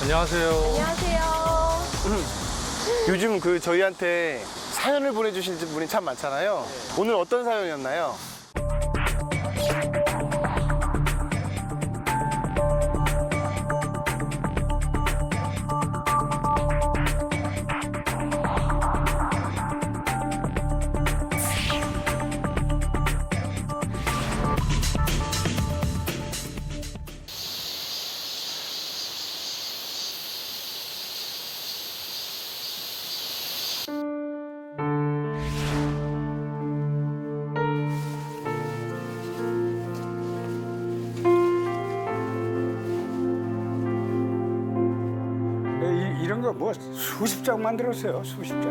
안녕하세요. 안녕하세요. 요즘 저희한테 사연을 보내주신 분이 참 많잖아요. 오늘 어떤 사연이었나요? 이런 거 뭐 수십 장 만들었어요. 수십 장.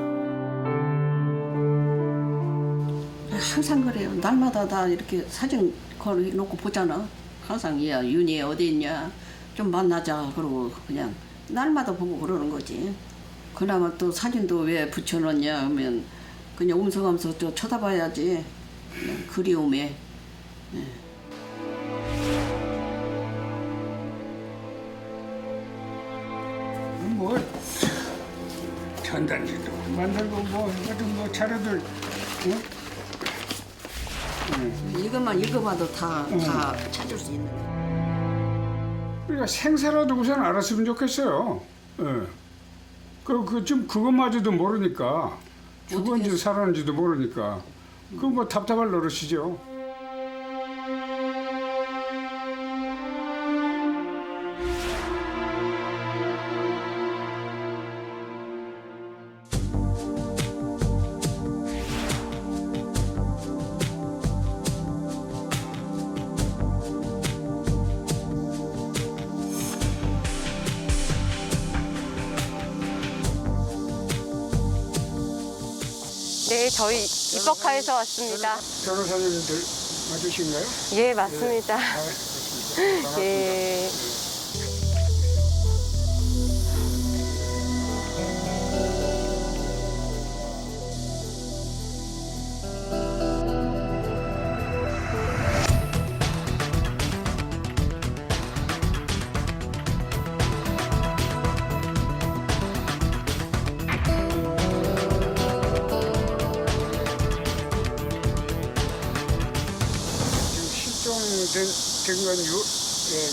항상 그래요. 날마다 다 이렇게 사진 걸어놓고 보잖아. 항상 야 윤희 어디 있냐 좀 만나자 그러고 그냥 날마다 보고 그러는 거지. 그나마 또 사진도 왜 붙여놨냐 하면 그냥 움서가면서 또 쳐다봐야지. 그냥 그리움에. 뭐 전단지도 만들고 뭐 하여튼 뭐 자료들 이것만 읽어봐도 다 찾을 수 있는 거. 그러니까 생사라도 우선 알았으면 좋겠어요. 예. 지금 그것마저도 모르니까 죽었는지 살았는지도 모르니까 그 뭐 답답할 노릇이죠. 네, 저희 입법카에서 왔습니다. 변호사님들 맞으신가요? 예, 맞습니다. 반갑습니다. 예. 실종된 건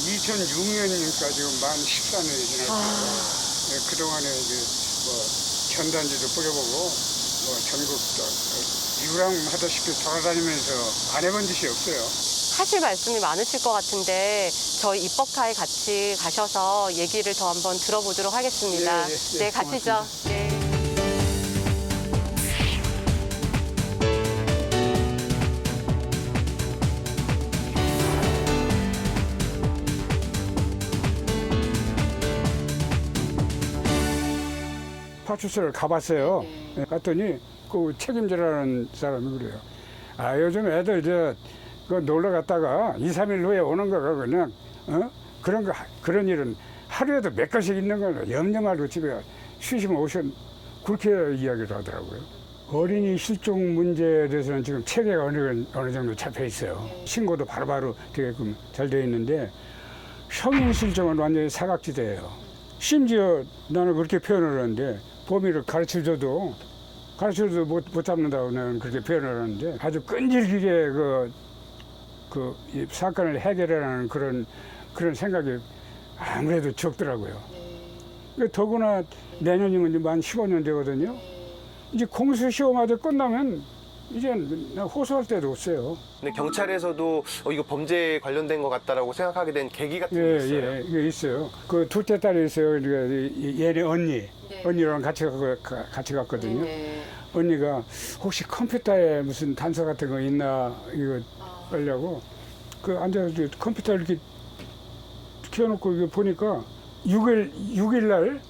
2006년이니까 지금 만 14년이 지났어요. 그동안에 뭐 전단지도 뿌려보고 뭐 전국 유랑하다시피 돌아다니면서 안 해본 짓이 없어요. 하실 말씀이 많으실 것 같은데 저희 입법카에 같이 가셔서 얘기를 더 한번 들어보도록 하겠습니다. 예, 예, 예, 네, 가시죠. 네. 파출소를 가봤어요. 갔더니 그 책임자라는 사람이 그래요. 아 요즘 애들 그 놀러 갔다가 2, 3일 후에 오는 거가 그냥 그런 일은 하루에도 몇 건씩 있는 걸 염려 말고 집에 쉬시면 오셔 그렇게 이야기를 하더라고요. 어린이 실종 문제에 대해서는 지금 체계가 어느 정도 잡혀 있어요. 신고도 바로바로 되게끔 잘 되어 있는데 성인 실종은 완전히 사각지대예요. 심지어 나는 그렇게 표현을 하는데 범인을 가르쳐줘도 못 잡는다고 나는 그렇게 표현을 하는데 아주 끈질기게 이 사건을 해결하라는 그런 생각이 아무래도 적더라고요. 더구나 내년이면 이제 만 15년 되거든요. 이제 공수시효마저 끝나면 이제 호소할 데도 없어요. 근데 경찰에서도 이거 범죄에 관련된 것 같다라고 생각하게 된 계기 같은 게 있어요? 예, 이게 있어요. 그 둘째 딸이 있어요. 얘네 언니. 언니랑 같이 갔거든요. 언니가 혹시 컴퓨터에 무슨 단서 같은 거 있나 이거 하려고 앉아서 컴퓨터 이렇게 켜놓고 이거 보니까 6일 날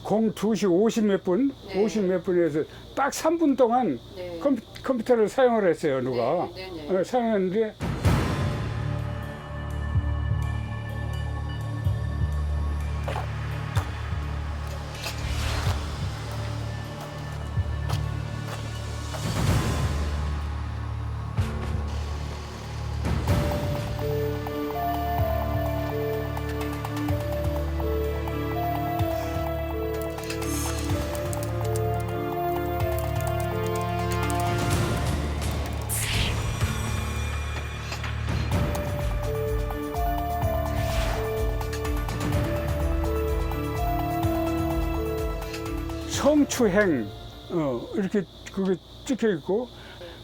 02시 50 몇 분, 50 몇 분에서 딱 3분 동안 컴퓨터를 사용을 했어요, 누가. 사용했는데 성추행 이렇게 그게 찍혀 있고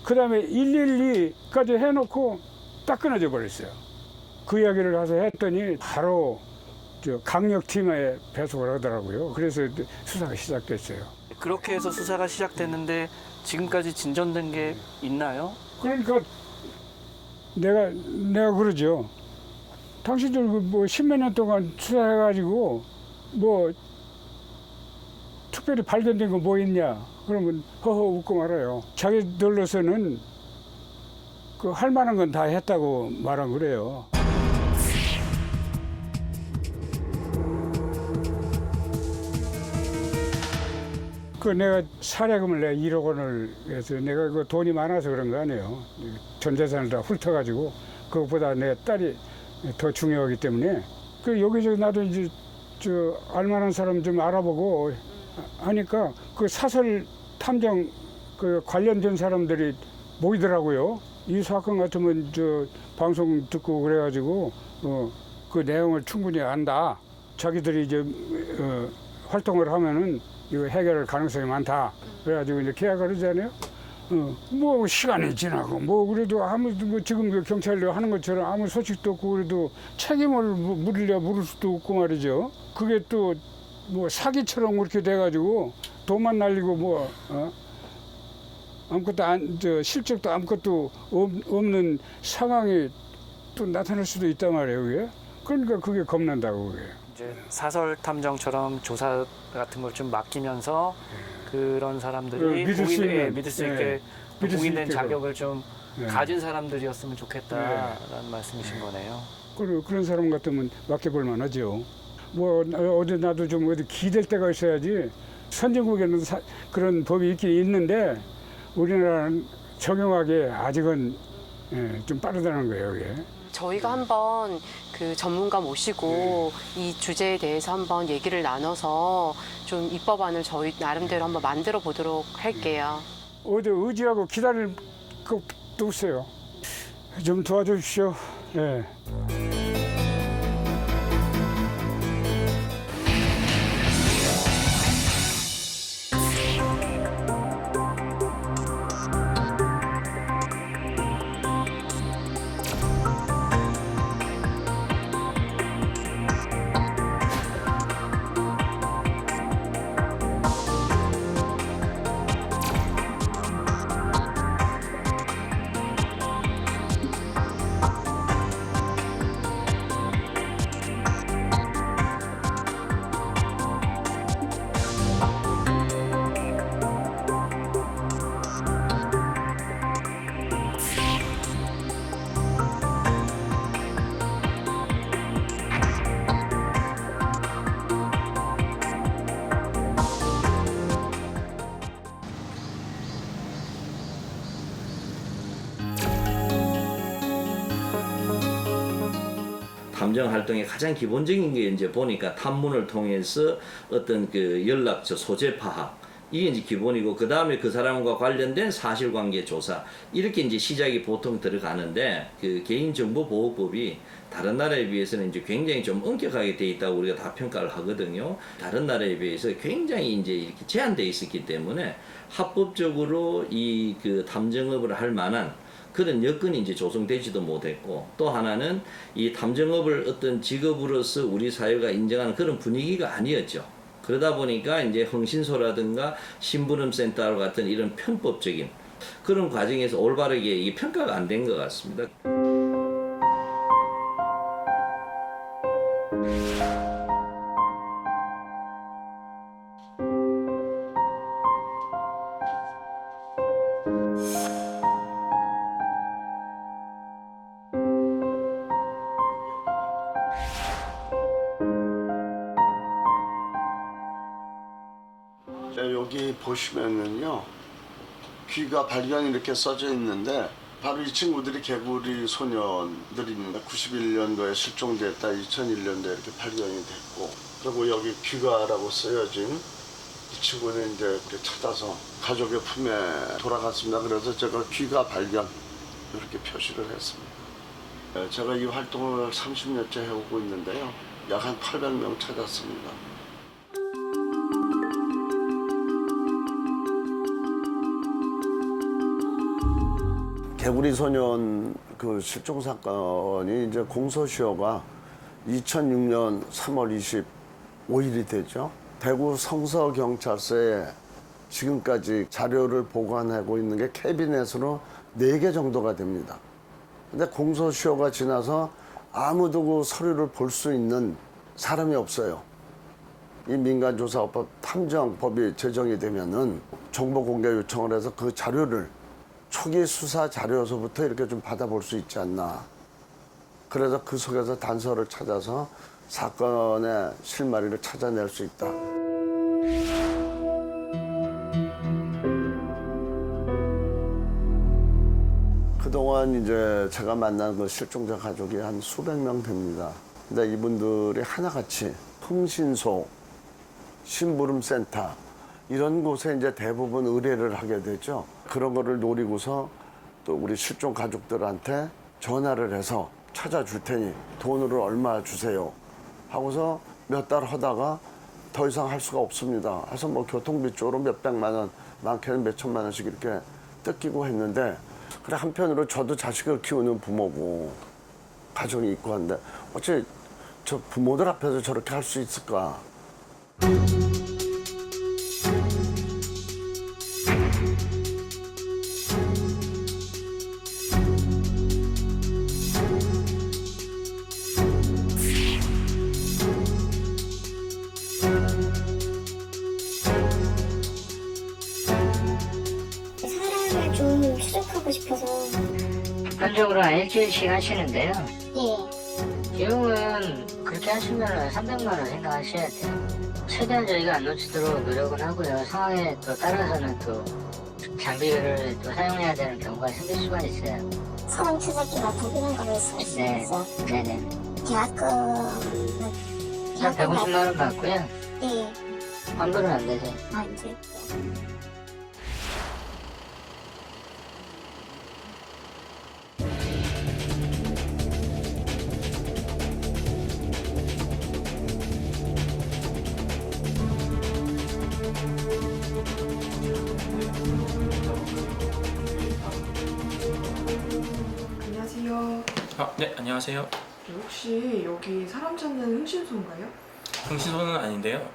그다음에 112까지 해놓고 딱 끊어져 버렸어요. 그 이야기를 가서 했더니 바로 저 강력팀에 배속을 하더라고요. 그래서 수사가 시작됐어요. 그렇게 해서 수사가 시작됐는데 지금까지 진전된 게 있나요? 그러니까 내가 그러죠. 당신들 뭐 십몇 년 동안 수사해가지고 뭐 특별히 발견된 거 뭐 있냐? 그러면 허허 웃고 말아요. 자기들로서는 그 할 만한 건 다 했다고 말한 그래요. 그 내가 사례금을 내가 1억 원을 해서 내가 그 돈이 많아서 그런 거 아니에요. 전 재산을 다 훑어가지고 그것보다 내 딸이 더 중요하기 때문에 그 여기저기 나도 이제 저 알만한 사람 좀 알아보고 하니까 그 사설 탐정 그 관련된 사람들이 모이더라고요. 이 사건 같으면 저 방송 듣고 그래가지고 그 내용을 충분히 안다. 자기들이 이제 활동을 하면은 이거 해결할 가능성이 많다. 그래가지고 이제 계약을 하잖아요. 뭐 시간이 지나고 뭐 그래도 아무 뭐 지금 그 경찰이 하는 것처럼 아무 소식도 없고 그래도 책임을 물을 수도 없고 말이죠. 그게 또 뭐 사기처럼 그렇게 돼가지고 돈만 날리고 뭐 아무것도 실적도 아무것도 없는 상황이 또 나타날 수도 있단 말이에요. 그게. 그러니까 그게 겁난다고 그게. 이제 사설 탐정처럼 조사 같은 걸 좀 맡기면서 그런 사람들이 믿을 수 있는, 믿을 수 있게 믿을 수 공인된 있게끔. 자격을 좀 네. 가진 사람들이었으면 좋겠다라는 말씀이신 거네요. 그런 사람 같으면 맡겨볼 만하죠. 뭐 어디 나도 좀 어디 기댈 데가 있어야지. 선진국에는 그런 법이 있긴 있는데 우리나라는 적용하기에 아직은 좀 빠르다는 거예요. 이게. 저희가 한번 그 전문가 모시고 이 주제에 대해서 한번 얘기를 나눠서 좀 입법안을 저희 나름대로 한번 만들어 보도록 할게요. 어디 의지하고 기다릴 것도 없어요. 좀 도와주십시오. 예. 탐정 활동의 가장 기본적인 게 이제 보니까 탐문을 통해서 어떤 그 연락처 소재 파악 이게 이제 기본이고 그 다음에 그 사람과 관련된 사실관계 조사 이렇게 이제 시작이 보통 들어가는데 그 개인정보보호법이 다른 나라에 비해서는 이제 굉장히 좀 엄격하게 돼 있다고 우리가 다 평가를 하거든요. 다른 나라에 비해서 굉장히 이제 이렇게 제한돼 있었기 때문에 합법적으로 이 그 탐정업을 할 만한 그런 여건이 이제 조성되지도 못했고 또 하나는 이 탐정업을 어떤 직업으로서 우리 사회가 인정하는 그런 분위기가 아니었죠. 그러다 보니까 이제 흥신소라든가 심부름센터 같은 이런 편법적인 그런 과정에서 올바르게 이 평가가 안 된 것 같습니다. 여기 보시면은요 귀가 발견 이렇게 써져 있는데 바로 이 친구들이 개구리 소년들입니다. 91년도에 실종됐다 2001년도에 이렇게 발견이 됐고 그리고 여기 귀가라고 쓰여진 이 친구는 이제 찾아서 가족의 품에 돌아갔습니다. 그래서 제가 귀가 발견 이렇게 표시를 했습니다. 제가 이 활동을 30년째 해오고 있는데요 약 한 800명 찾았습니다. 개구리 소년 그 실종 사건이 이제 공소시효가 2006년 3월 25일이 되죠. 대구 성서경찰서에 지금까지 자료를 보관하고 있는 게 캐비넷으로 4개 정도가 됩니다. 근데 공소시효가 지나서 아무도 그 서류를 볼 수 있는 사람이 없어요. 이 민간조사법 탐정법이 제정이 되면은 정보 공개 요청을 해서 그 자료를 초기 수사 자료서부터 이렇게 좀 받아볼 수 있지 않나. 그래서 그 속에서 단서를 찾아서 사건의 실마리를 찾아낼 수 있다. 그동안 이제 제가 만난 그 실종자 가족이 한 수백 명 됩니다. 근데 이분들이 하나같이 흥신소, 심부름센터 이런 곳에 이제 대부분 의뢰를 하게 되죠. 그런 거를 노리고서 또 우리 실종 가족들한테 전화를 해서 찾아줄 테니 돈으로 얼마 주세요 하고서 몇 달 하다가 더 이상 할 수가 없습니다. 해서 뭐 교통비 쪽으로 몇백만 원, 많게는 몇천만 원씩 이렇게 뜯기고 했는데 그래 한편으로 저도 자식을 키우는 부모고 가정이 있고 한데 어째 저 부모들 앞에서 저렇게 할 수 있을까? 사람을 좀 수습하고 싶어서. 일반적으로 한 일주일 시간치는데요. 예. 비용은 그렇게 하시면 300만 원 생각하셔야 돼요. 최대한 저희가 안 놓치도록 노력은 하고요. 상황에 또 따라서는 또 장비를 또 사용해야 되는 경우가 생길 수가 있어요. 사람 찾아기가 불편한 거를 쓸 수 네, 있어요. 네네. 대학교는 한 150만 원 받고요. 예. 환불은 안 되죠. 아 이제. 안녕하세요. 네, 안녕하세요. 혹시 여기 사람 찾는 흥신소인가요? 흥신소는 아닌데요.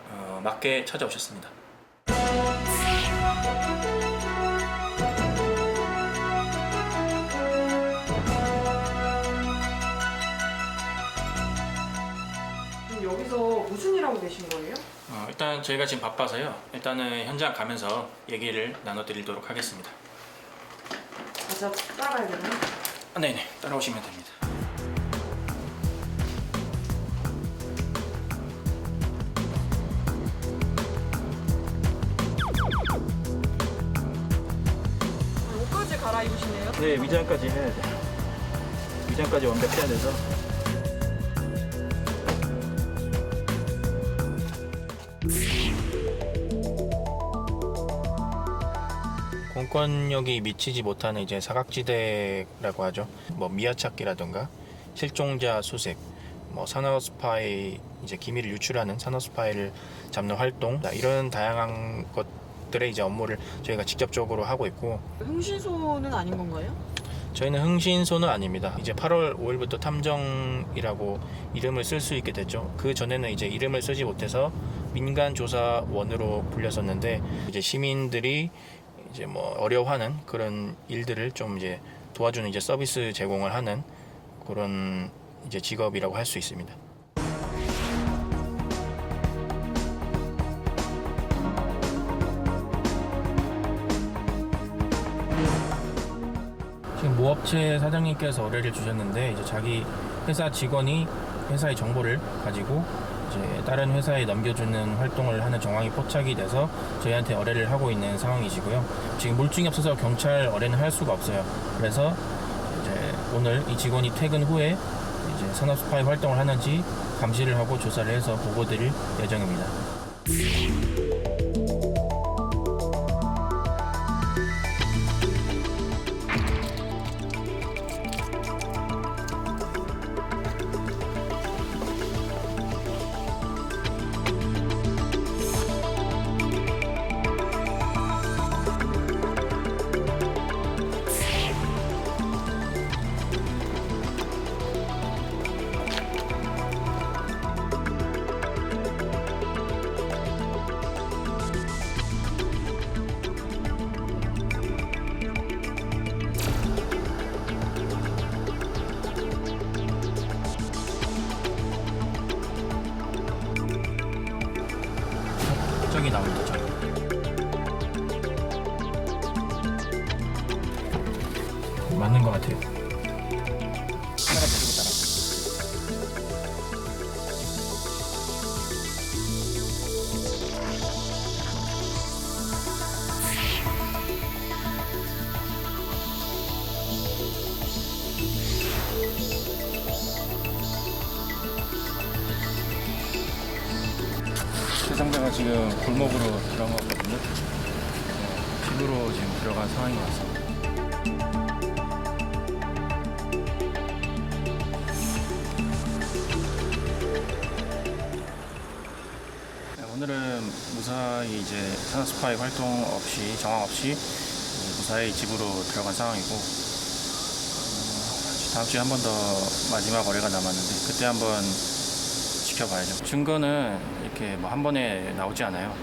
맞게 찾아오셨습니다. 그럼 여기서 무슨 일 하고 계신 거예요? 일단 저희가 지금 바빠서요. 일단은 현장 가면서 얘기를 나눠드리도록 하겠습니다. 맞아, 따라가야 되나요? 네네, 따라오시면 됩니다. 옷까지 갈아입으시네요? 네, 위장까지 해야 돼. 위장까지 완벽해야 돼서. 공권력이 미치지 못하는 이제 사각지대라고 하죠. 뭐 미아찾기라든가 실종자 수색, 뭐 산업 스파이 이제 기밀을 유출하는 산업 스파이를 잡는 활동 이런 다양한 것들의 이제 업무를 저희가 직접적으로 하고 있고. 흥신소는 아닌 건가요? 저희는 흥신소는 아닙니다. 이제 8월 5일부터 탐정이라고 이름을 쓸 수 있게 됐죠. 그 전에는 이제 이름을 쓰지 못해서 민간조사원으로 불렸었는데 이제 시민들이 이제 뭐 어려워하는 그런 일들을 좀 이제 도와주는 이제 서비스 제공을 하는 그런 이제 직업이라고 할 수 있습니다. 지금 모업체 사장님께서 의뢰를 주셨는데 이제 자기 회사 직원이 회사의 정보를 가지고 이제 다른 회사에 넘겨주는 활동을 하는 정황이 포착이 돼서 저희한테 의뢰를 하고 있는 상황이시고요. 지금 물증이 없어서 경찰 의뢰는 할 수가 없어요. 그래서 이제 오늘 이 직원이 퇴근 후에 이제 산업 스파이 활동을 하는지 감시를 하고 조사를 해서 보고 드릴 예정입니다. 기록이 나올 거죠. 맞는 것 같아요. 카메라 대주고 따라. 대상자가 지금 골목으로 들어간 거거든요. 집으로 지금 들어간 상황인 것 같습니다. 오늘은 무사히 이제 산업스파이 활동 없이 정황 없이 무사히 집으로 들어간 상황이고 다음 주에 한 번 더 마지막 거래가 남았는데 그때 한번 지켜봐야죠. 증거는 이렇게 뭐 한 번에 나오지 않아요.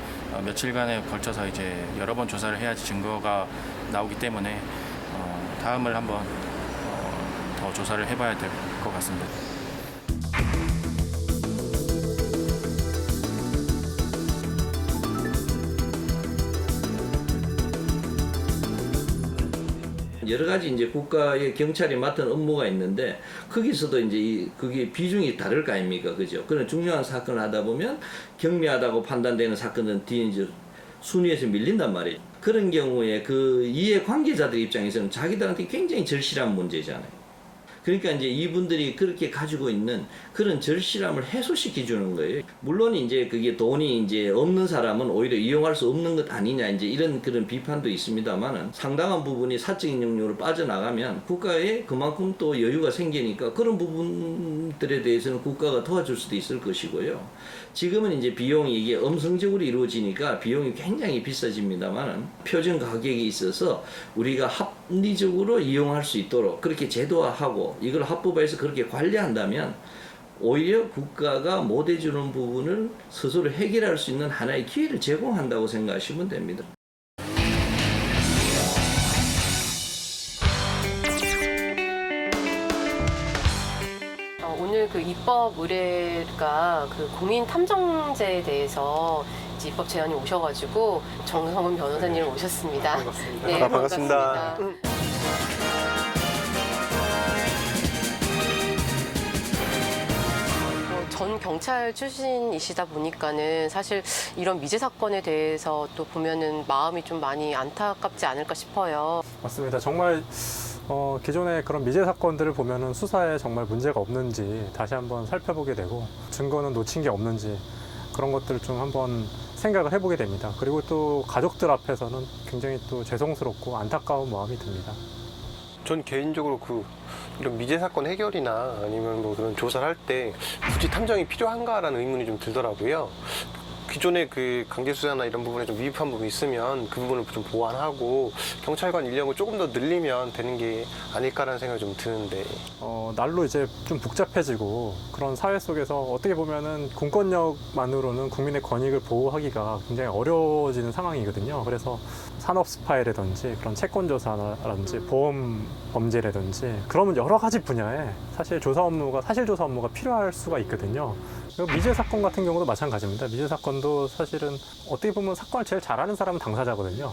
며칠간에 걸쳐서 이제 여러 번 조사를 해야지 증거가 나오기 때문에 다음을 한번 더 조사를 해봐야 될 것 같습니다. 여러 가지 이제 국가의 경찰이 맡은 업무가 있는데 거기서도 이제 그게 비중이 다를 거 아닙니까, 그죠? 그런 중요한 사건을 하다 보면 경미하다고 판단되는 사건은 뒤에 이제 순위에서 밀린단 말이에요. 그런 경우에 그 이해 관계자들 입장에서는 자기들한테 굉장히 절실한 문제잖아요. 그러니까 이제 이분들이 그렇게 가지고 있는 그런 절실함을 해소시켜 주는 거예요. 물론 이제 그게 돈이 이제 없는 사람은 오히려 이용할 수 없는 것 아니냐 이제 이런 그런 비판도 있습니다만은 상당한 부분이 사적인 영역으로 빠져나가면 국가에 그만큼 또 여유가 생기니까 그런 부분들에 대해서는 국가가 도와줄 수도 있을 것이고요. 지금은 이제 비용이 이게 엄성적으로 이루어지니까 비용이 굉장히 비싸집니다만은 표준 가격이 있어서 우리가 합리적으로 이용할 수 있도록 그렇게 제도화하고 이걸 합법화해서 그렇게 관리한다면 오히려 국가가 못 해주는 부분을 스스로 해결할 수 있는 하나의 기회를 제공한다고 생각하시면 됩니다. 오늘 그 입법 의뢰가 그 공인 탐정제에 대해서 이제 입법 제안이 오셔가지고 정성훈 변호사님 오셨습니다. 반갑습니다. 네, 반갑습니다. 전 경찰 출신이시다 보니까는 사실 이런 미제 사건에 대해서 또 보면은 마음이 좀 많이 안타깝지 않을까 싶어요. 맞습니다. 정말 기존의 그런 미제 사건들을 보면은 수사에 정말 문제가 없는지 다시 한번 살펴보게 되고 증거는 놓친 게 없는지 그런 것들을 좀 한번 생각을 해보게 됩니다. 그리고 또 가족들 앞에서는 굉장히 또 죄송스럽고 안타까운 마음이 듭니다. 전 개인적으로 이런 미제 사건 해결이나 아니면 뭐 그런 조사를 할 때 굳이 탐정이 필요한가라는 의문이 좀 들더라고요. 기존의 그 강제수사나 이런 부분에 좀 미흡한 부분이 있으면 그 부분을 좀 보완하고 경찰관 인력을 조금 더 늘리면 되는 게 아닐까라는 생각이 좀 드는데 날로 이제 좀 복잡해지고 그런 사회 속에서 어떻게 보면은 공권력만으로는 국민의 권익을 보호하기가 굉장히 어려워지는 상황이거든요. 그래서 산업 스파이라든지 그런 채권 조사라든지 보험 범죄라든지 그러면 여러 가지 분야에 사실 사실 조사 업무가 필요할 수가 있거든요. 미제 사건 같은 경우도 마찬가지입니다. 미제 사건도 사실은 어떻게 보면 사건을 제일 잘하는 사람은 당사자거든요.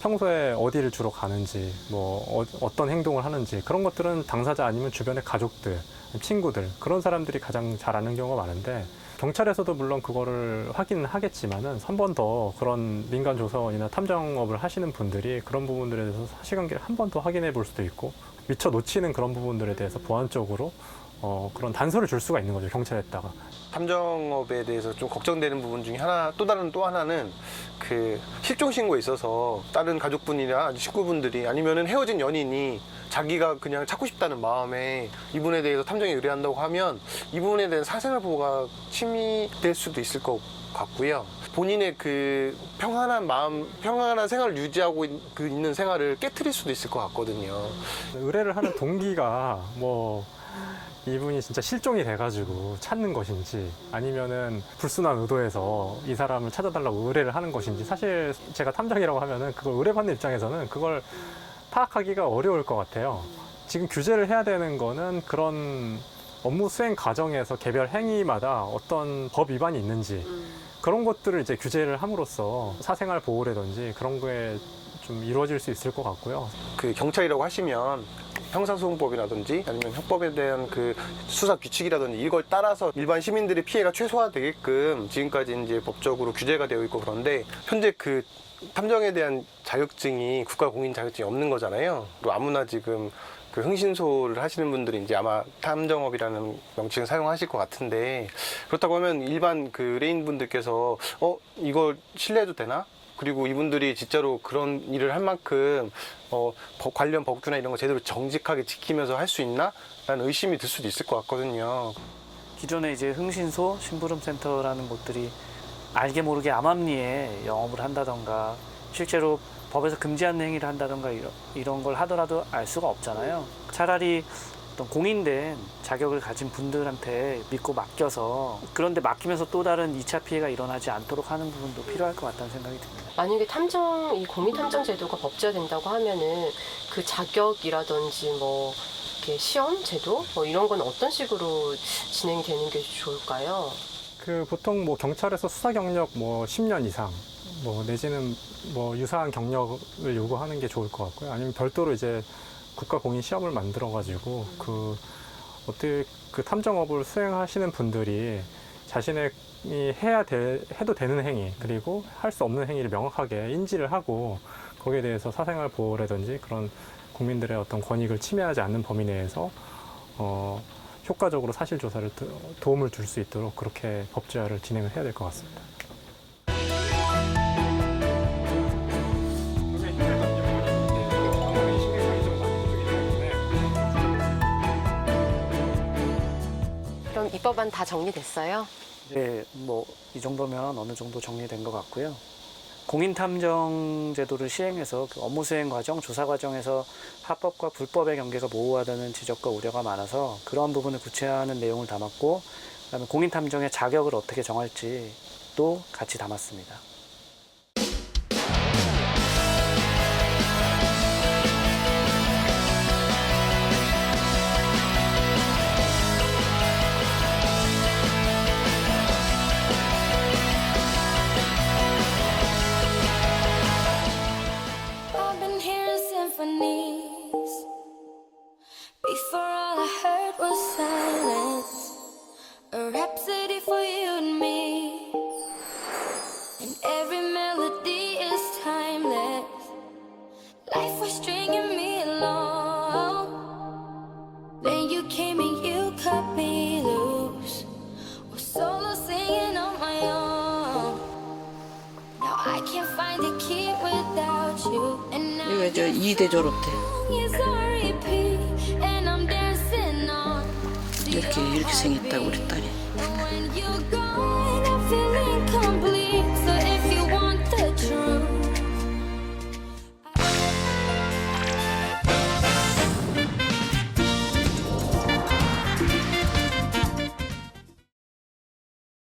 평소에 어디를 주로 가는지, 어떤 행동을 하는지 그런 것들은 당사자 아니면 주변의 가족들, 친구들 그런 사람들이 가장 잘 아는 경우가 많은데 경찰에서도 물론 그거를 확인하겠지만은 한 번 더 그런 민간 조사원이나 탐정업을 하시는 분들이 그런 부분들에 대해서 사실관계를 한 번 더 확인해 볼 수도 있고 미처 놓치는 그런 부분들에 대해서 보완적으로 그런 단서를 줄 수가 있는 거죠, 경찰에다가. 탐정업에 대해서 좀 걱정되는 부분 중에 또 하나는 그 실종 신고에 있어서 다른 가족분이나 친구분들이 아니면은 헤어진 연인이 자기가 그냥 찾고 싶다는 마음에 이분에 대해서 탐정이 의뢰한다고 하면 이 부분에 대한 사생활 보호가 침해될 수도 있을 것 같고요. 본인의 그 평안한 마음, 평안한 생활을 유지하고 있는 생활을 깨트릴 수도 있을 것 같거든요. 의뢰를 하는 동기가 이분이 진짜 실종이 돼가지고 찾는 것인지 아니면은 불순한 의도에서 이 사람을 찾아달라고 의뢰를 하는 것인지 사실 제가 탐정이라고 하면은 그걸 의뢰받는 입장에서는 그걸 파악하기가 어려울 것 같아요. 지금 규제를 해야 되는 거는 그런 업무 수행 과정에서 개별 행위마다 어떤 법 위반이 있는지 그런 것들을 이제 규제를 함으로써 사생활 보호라든지 그런 거에 좀 이루어질 수 있을 것 같고요. 그 경찰이라고 하시면 형사소송법이라든지 아니면 형법에 대한 그 수사 규칙이라든지 이걸 따라서 일반 시민들의 피해가 최소화되게끔 지금까지 이제 법적으로 규제가 되어 있고 그런데 현재 그 탐정에 대한 자격증이 국가 공인 자격증이 없는 거잖아요. 그리고 아무나 지금 그 흥신소를 하시는 분들이 이제 아마 탐정업이라는 명칭을 사용하실 것 같은데 그렇다고 하면 일반 그 의뢰인 분들께서 이걸 신뢰해도 되나? 그리고 이분들이 진짜로 그런 일을 할 만큼 관련 법규나 이런 거 제대로 정직하게 지키면서 할 수 있나? 라는 의심이 들 수도 있을 것 같거든요. 기존에 이제 흥신소, 심부름센터라는 곳들이 알게 모르게 암암리에 영업을 한다던가 실제로 법에서 금지하는 행위를 한다던가 이런 걸 하더라도 알 수가 없잖아요. 차라리 어떤 공인된 자격을 가진 분들한테 믿고 맡겨서 그런데 맡기면서 또 다른 2차 피해가 일어나지 않도록 하는 부분도 필요할 것 같다는 생각이 듭니다. 만약에 이 공인탐정 제도가 법제화된다고 하면은 그 자격이라든지 뭐 이렇게 시험 제도 뭐 이런 건 어떤 식으로 진행이 되는 게 좋을까요? 그 보통 뭐 경찰에서 수사 경력 뭐 10년 이상 뭐 내지는 뭐 유사한 경력을 요구하는 게 좋을 것 같고요. 아니면 별도로 이제 국가 공인 시험을 만들어 가지고 그 어떻게 그 탐정업을 수행하시는 분들이 자신이 해도 되는 행위 그리고 할 수 없는 행위를 명확하게 인지를 하고 거기에 대해서 사생활 보호라든지 그런 국민들의 어떤 권익을 침해하지 않는 범위 내에서 효과적으로 사실 조사를 도움을 줄 수 있도록 그렇게 법제화를 진행을 해야 될 것 같습니다. 그럼 입법안 다 정리됐어요? 네, 뭐 이 정도면 어느 정도 정리된 것 같고요. 공인탐정 제도를 시행해서 그 업무 수행 과정, 조사 과정에서 합법과 불법의 경계가 모호하다는 지적과 우려가 많아서 그런 부분을 구체화하는 내용을 담았고 그다음에 공인탐정의 자격을 어떻게 정할지도 같이 담았습니다. Before all I heard was silence, a rhapsody for you and me, and every melody is timeless. Life was stringing me along, then you came and you cut me loose, was solo singing on my own. Now I can't find a key without you, and now 이거 저 2대 졸업 때 is on repeat, and I'm dancing on. 이렇게 생겼다고 우리 딸이.